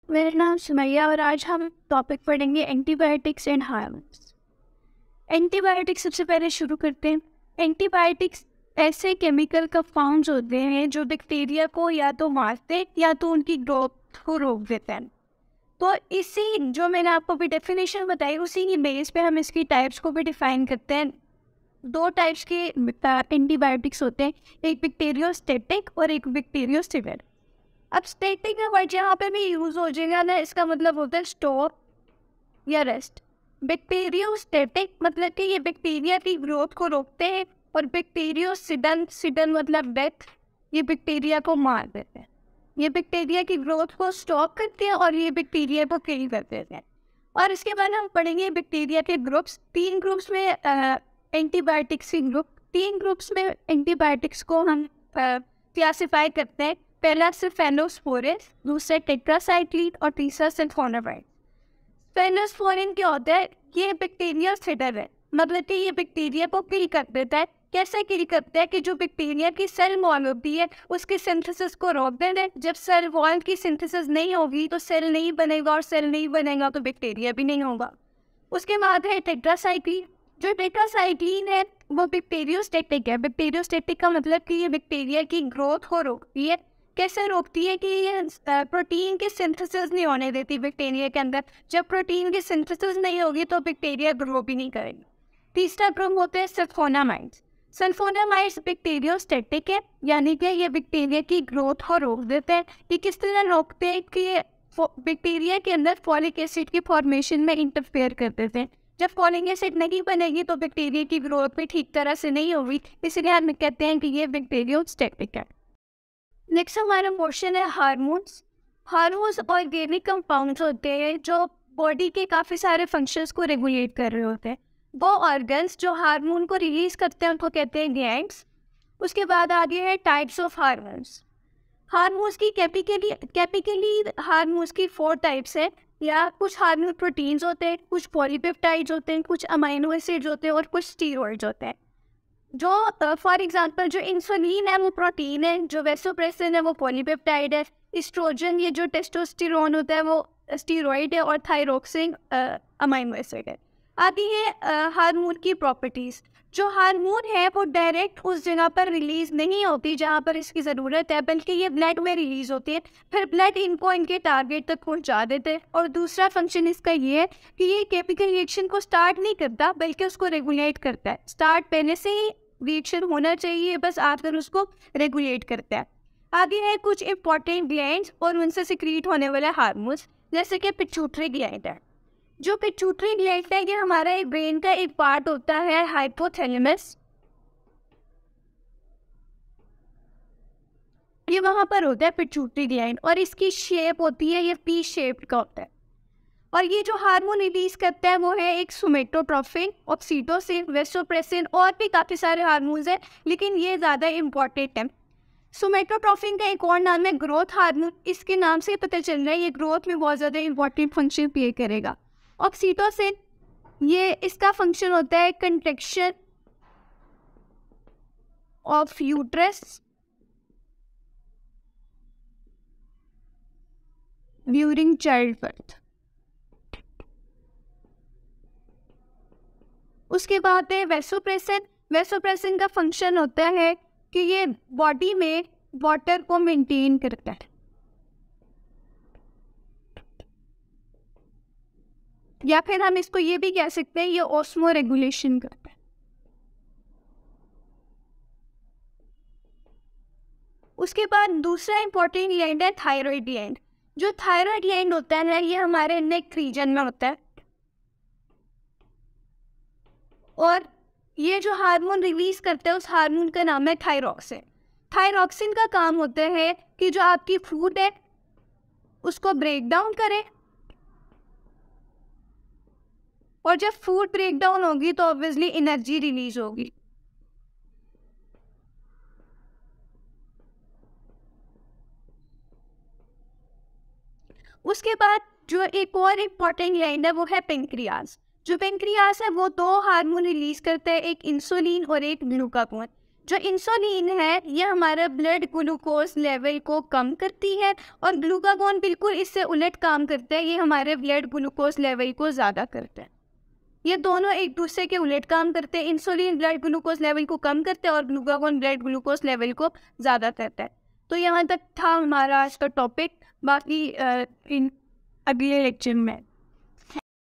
मेरा नाम सुमैया और आज हम टॉपिक पढ़ेंगे एंटीबायोटिक्स एंड हार्मोन्स। एंटीबायोटिक्स सबसे पहले शुरू करते हैं। एंटीबायोटिक्स ऐसे केमिकल कंपाउंड्स होते हैं जो बैक्टीरिया को या तो मारते हैं या तो उनकी ग्रोथ को रोक देते हैं। तो इसी जो मैंने आपको भी डेफिनेशन बताई उसी की बेस पे हम इसकी टाइप्स को भी डिफाइन करते हैं। दो टाइप्स के एंटीबायोटिक्स होते हैं, एक बैक्टीरियोस्टैटिक और एक बैक्टीरियोस्टिमुलेंट। अब स्टैटिक का वर्ड यहाँ पे भी यूज़ हो जाएगा ना, इसका मतलब होता है स्टॉप या रेस्ट। बैक्टीरियोस्टैटिक मतलब कि ये बैक्टीरिया की ग्रोथ को रोकते हैं, और बैक्टीरियोसिडन मतलब डेथ, ये बैक्टीरिया को मार देते हैं। ये बैक्टीरिया की ग्रोथ को स्टॉप करते हैं और ये बैक्टीरिया को किल कर देते हैं। और इसके बाद हम पढ़ेंगे बैक्टीरिया के ग्रुप्स। तीन ग्रुप्स में एंटीबायोटिक्स के ग्रुप, तीन ग्रुप्स में एंटीबायोटिक्स को हम क्लासीफाई करते हैं। पहला सेफेनोस्पोरिस, दूसरा टेट्रासाइक्लिन और तीसरा सल्फोनामाइड। सेफेनोस्पोरिन क्या होता है? ये बैक्टीरिया सिडर है, मतलब कि ये बैक्टीरिया को किल कर देता है। कैसे किल करता है कि जो बैक्टीरिया की सेल वॉल होती है उसकी सिंथेसिस को रोक देना है। जब सेल वॉल की सिंथेसिस नहीं होगी तो सेल नहीं बनेगा, और सेल नहीं बनेगा तो बैक्टीरिया भी नहीं होगा। उसके बाद है टेट्रासाइक्लिन। जो टेट्रासाइक्लिन है वो बैक्टीरियोस्टैटिक है। बैक्टीरियोस्टैटिक का मतलब कि ये बैक्टीरिया की ग्रोथ को रोकती है। कैसे रोकती है कि ये प्रोटीन की सिंथेसिस नहीं होने देती बैक्टीरिया के अंदर। जब प्रोटीन की सिंथेसिस नहीं होगी तो बैक्टीरिया ग्रो भी नहीं करेगी। तीसरा ग्रुप होते हैं सल्फोनामाइड्स। सल्फोनामाइड्स बैक्टीरियोस्टैटिक है, यानी कि ये बैक्टीरिया की ग्रोथ को रोक देते हैं। ये किस तरह रोकते हैं कि ये बैक्टीरिया के अंदर फॉलिक एसिड की फॉर्मेशन में इंटरफेयर कर देते हैं। जब फॉलिक एसिड नहीं बनेगी तो बैक्टीरिया की ग्रोथ भी ठीक तरह से नहीं होगी, इसलिए हम कहते हैं कि ये बैक्टीरियोस्टैटिक है। नेक्स्ट हमारा पोर्शन है हार्मोन्स। हार्मोन्स ऑर्गेनिक कंपाउंड्स होते हैं जो बॉडी के काफ़ी सारे फंक्शंस को रेगुलेट कर रहे होते हैं। वो ऑर्गन्स जो हार्मोन को रिलीज करते हैं उनको कहते हैं ग्लैंड्स। उसके बाद आगे है टाइप्स ऑफ हार्मोन्स। हार्मोन्स की केमिकली हार्मोन्स की 4 टाइप्स है, या कुछ हार्मोन प्रोटीन्स होते हैं, कुछ पॉलीपेप्टाइड्स होते हैं, कुछ अमाइनो एसिड्स होते हैं और कुछ स्टीरॉइड्स होते हैं। जो फॉर एग्जांपल जो इंसुलिन है वो प्रोटीन है, जो वेसोप्रेसिन है वो पॉलीपेप्टाइड है, एस्ट्रोजन ये जो टेस्टोस्टेरोन होता है वो स्टीरॉइड है, और थायरोक्सिन अमाइनो एसिड है। आती है हार्मोन की प्रॉपर्टीज़। जो हार्मोन है वो डायरेक्ट उस जगह पर रिलीज़ नहीं होती जहाँ पर इसकी ज़रूरत है, बल्कि ये ब्लड में रिलीज़ होती है। फिर ब्लड इनको इनके टारगेट तक पहुँचा देते हैं। और दूसरा फंक्शन इसका ये है कि ये केमिकल रिएक्शन को स्टार्ट नहीं करता, बल्कि उसको रेगुलेट करता है। स्टार्ट पहले से ही रिएक्शन होना चाहिए, बस आकर उसको रेगुलेट करता है। आगे है कुछ इंपॉर्टेंट ग्लैंड्स और उनसे सिक्रीट होने वाले हार्मोन्स, जैसे कि पिट्यूटरी ग्लैंड है। जो पिट्यूटरी ग्लैंड है ये हमारा एक ब्रेन का एक पार्ट होता है, हाइपोथैलेमस। ये वहाँ पर होता है पिट्यूटरी ग्लैंड, और इसकी शेप होती है, ये पी शेप का होता है। और ये जो हार्मोन रिलीज करता है वो है एक सोमेटोट्रोपिन, ऑक्सीटोसिन, वेसोप्रेसिन, और भी काफ़ी सारे हार्मोन्स हैं, लेकिन ये ज़्यादा इम्पॉर्टेंट है। सोमेटोट्रोपिन का एक और नाम है ग्रोथ हार्मोन। इसके नाम से पता चल रहा है ये ग्रोथ में बहुत ज़्यादा इम्पॉर्टेंट फंक्शन प्ले करेगा। ऑक्सीटोसिन, ये इसका फंक्शन होता है contraction of uterus during child birth. उसके बाद है वेसोप्रेसिन। वेसोप्रेसिन का फंक्शन होता है कि ये बॉडी में वाटर को मेंटेन करता है, या फिर हम इसको ये भी कह सकते हैं ये ऑस्मो रेगुलेशन करता है। उसके बाद दूसरा इंपॉर्टेंट ग्लैंड है थायराइड ग्लैंड। जो थायराइड ग्लैंड होता है ना ये हमारे नेक रीजन में होता है, और ये जो हार्मोन रिलीज करता है उस हार्मोन का नाम है थायरॉक्सिन। थायरॉक्सिन का काम होता है कि जो आपकी फूड है उसको ब्रेक डाउन करे, और जब फूड ब्रेक डाउन होगी तो ऑब्वियसली एनर्जी रिलीज होगी। उसके बाद जो एक और इम्पॉर्टेंट ग्लैंड है वो है पेंक्रियाज। जो पेंक्रियाज है वो 2 हार्मोन रिलीज करता है, एक इंसुलिन और एक ग्लूकागोन। जो इंसुलिन है ये हमारा ब्लड ग्लूकोज लेवल को कम करती है और ग्लूकागॉन बिल्कुल इससे उलट काम करता है, ये हमारे ब्लड ग्लूकोज लेवल को ज़्यादा करता है। ये दोनों एक दूसरे के उलट काम करते हैं। इंसुलिन ब्लड ग्लूकोज लेवल को कम करते हैं और ग्लूकागॉन ब्लड ग्लूकोज लेवल को ज़्यादा करता है। तो यहाँ तक था हमारा आज का टॉपिक। बाकी इन अगले लेक्चर में